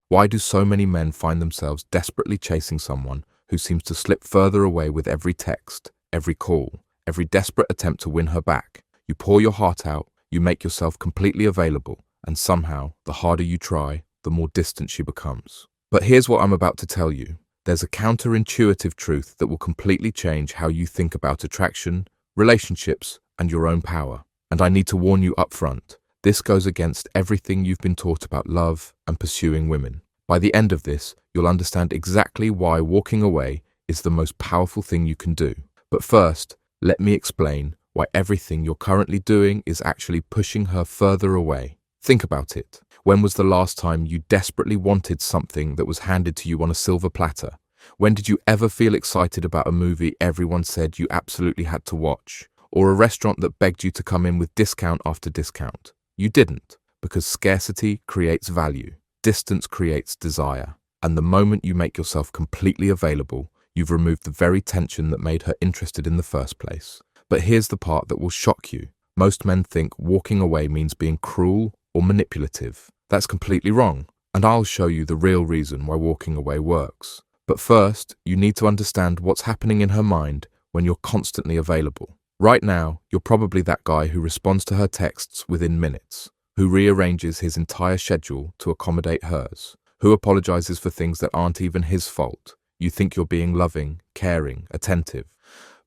Why do so many men find themselves desperately chasing someone who seems to slip further away with every text, every call, every desperate attempt to win her back? You pour your heart out, you make yourself completely available, and somehow, the harder you try, the more distant she becomes. But here's what I'm about to tell you. There's a counterintuitive truth that will completely change how you think about attraction, relationships, and your own power. And I need to warn you up front. This goes against everything you've been taught about love and pursuing women. By the end of this, you'll understand exactly why walking away is the most powerful thing you can do. But first, let me explain why everything you're currently doing is actually pushing her further away. Think about it. When was the last time you desperately wanted something that was handed to you on a silver platter? When did you ever feel excited about a movie everyone said you absolutely had to watch? Or a restaurant that begged you to come in with discount after discount? You didn't, because scarcity creates value, distance creates desire, and the moment you make yourself completely available, you've removed the very tension that made her interested in the first place. But here's the part that will shock you. Most men think walking away means being cruel or manipulative. That's completely wrong, and I'll show you the real reason why walking away works. But first, you need to understand what's happening in her mind when you're constantly available. Right now, you're probably that guy who responds to her texts within minutes, who rearranges his entire schedule to accommodate hers, who apologizes for things that aren't even his fault. You think you're being loving, caring, attentive,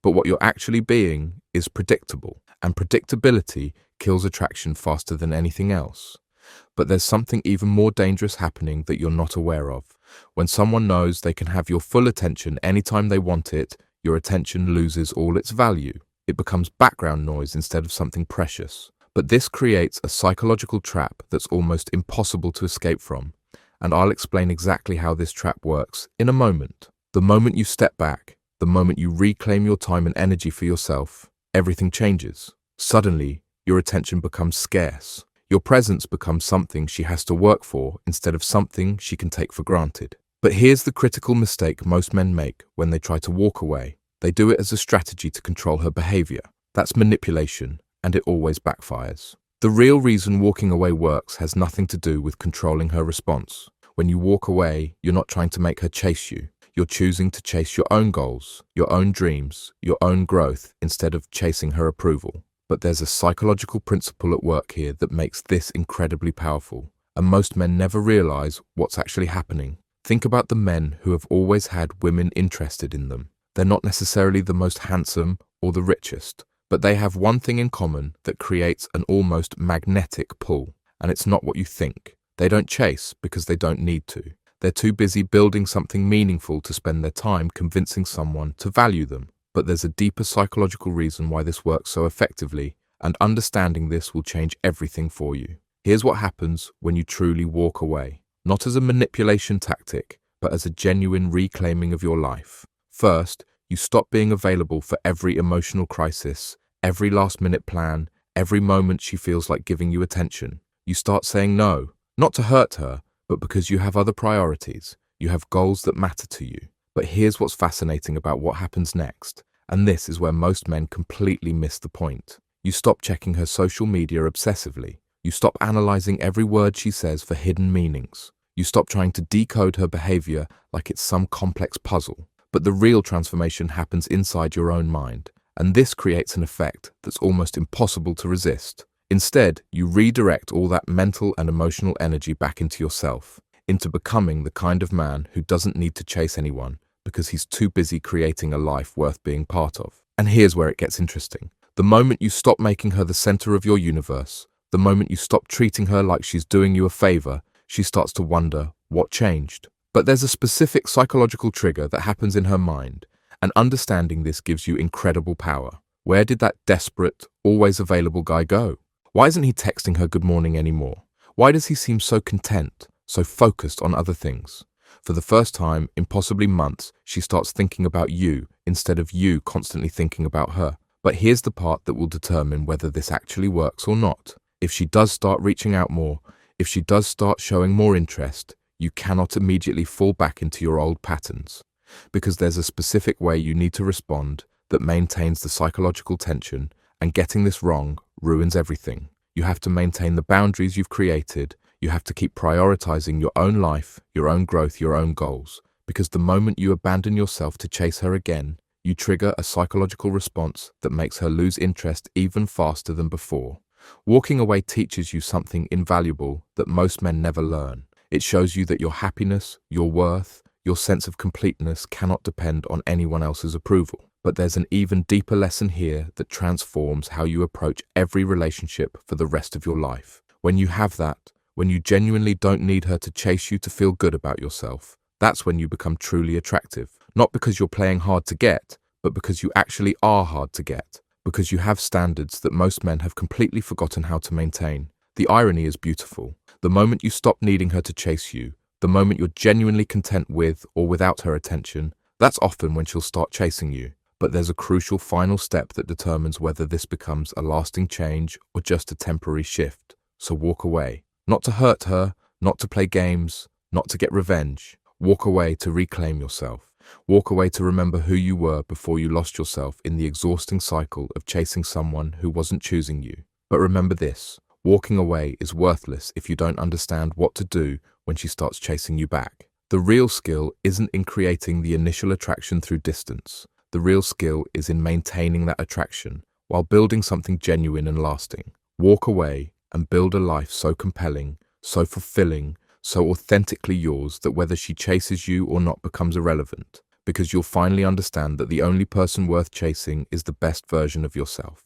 but what you're actually being is predictable, and predictability kills attraction faster than anything else. But there's something even more dangerous happening that you're not aware of. When someone knows they can have your full attention anytime they want it, your attention loses all its value. It becomes background noise instead of something precious. But this creates a psychological trap that's almost impossible to escape from. And I'll explain exactly how this trap works in a moment. The moment you step back, the moment you reclaim your time and energy for yourself, everything changes. Suddenly, your attention becomes scarce. Your presence becomes something she has to work for instead of something she can take for granted. But here's the critical mistake most men make when they try to walk away. They do it as a strategy to control her behavior. That's manipulation, and it always backfires. The real reason walking away works has nothing to do with controlling her response. When you walk away, you're not trying to make her chase you. You're choosing to chase your own goals, your own dreams, your own growth, instead of chasing her approval. But there's a psychological principle at work here that makes this incredibly powerful, and most men never realize what's actually happening. Think about the men who have always had women interested in them. They're not necessarily the most handsome or the richest, but they have one thing in common that creates an almost magnetic pull, and it's not what you think. They don't chase because they don't need to. They're too busy building something meaningful to spend their time convincing someone to value them. But there's a deeper psychological reason why this works so effectively, and understanding this will change everything for you. Here's what happens when you truly walk away. Not as a manipulation tactic, but as a genuine reclaiming of your life. First, you stop being available for every emotional crisis, every last-minute plan, every moment she feels like giving you attention. You start saying no, not to hurt her, but because you have other priorities. You have goals that matter to you. But here's what's fascinating about what happens next, and this is where most men completely miss the point. You stop checking her social media obsessively. You stop analyzing every word she says for hidden meanings. You stop trying to decode her behavior like it's some complex puzzle. But the real transformation happens inside your own mind, and this creates an effect that's almost impossible to resist. Instead, you redirect all that mental and emotional energy back into yourself, into becoming the kind of man who doesn't need to chase anyone because he's too busy creating a life worth being part of. And here's where it gets interesting. The moment you stop making her the center of your universe, the moment you stop treating her like she's doing you a favor, she starts to wonder what changed. But there's a specific psychological trigger that happens in her mind, and understanding this gives you incredible power. Where did that desperate, always available guy go? Why isn't he texting her good morning anymore? Why does he seem so content, so focused on other things? For the first time in possibly months, she starts thinking about you instead of you constantly thinking about her. But here's the part that will determine whether this actually works or not. If she does start reaching out more, if she does start showing more interest, you cannot immediately fall back into your old patterns, because there's a specific way you need to respond that maintains the psychological tension, and getting this wrong ruins everything. You have to maintain the boundaries you've created. You have to keep prioritizing your own life, your own growth, your own goals. Because the moment you abandon yourself to chase her again, you trigger a psychological response that makes her lose interest even faster than before. Walking away teaches you something invaluable that most men never learn. It shows you that your happiness, your worth, your sense of completeness cannot depend on anyone else's approval. But there's an even deeper lesson here that transforms how you approach every relationship for the rest of your life. When you have that, when you genuinely don't need her to chase you to feel good about yourself, that's when you become truly attractive. Not because you're playing hard to get, but because you actually are hard to get. Because you have standards that most men have completely forgotten how to maintain. The irony is beautiful. The moment you stop needing her to chase you, the moment you're genuinely content with or without her attention, that's often when she'll start chasing you. But there's a crucial final step that determines whether this becomes a lasting change or just a temporary shift. So walk away. Not to hurt her, not to play games, not to get revenge. Walk away to reclaim yourself. Walk away to remember who you were before you lost yourself in the exhausting cycle of chasing someone who wasn't choosing you. But remember this, walking away is worthless if you don't understand what to do when she starts chasing you back. The real skill isn't in creating the initial attraction through distance. The real skill is in maintaining that attraction while building something genuine and lasting. Walk away and build a life so compelling, so fulfilling, so authentically yours that whether she chases you or not becomes irrelevant, because you'll finally understand that the only person worth chasing is the best version of yourself.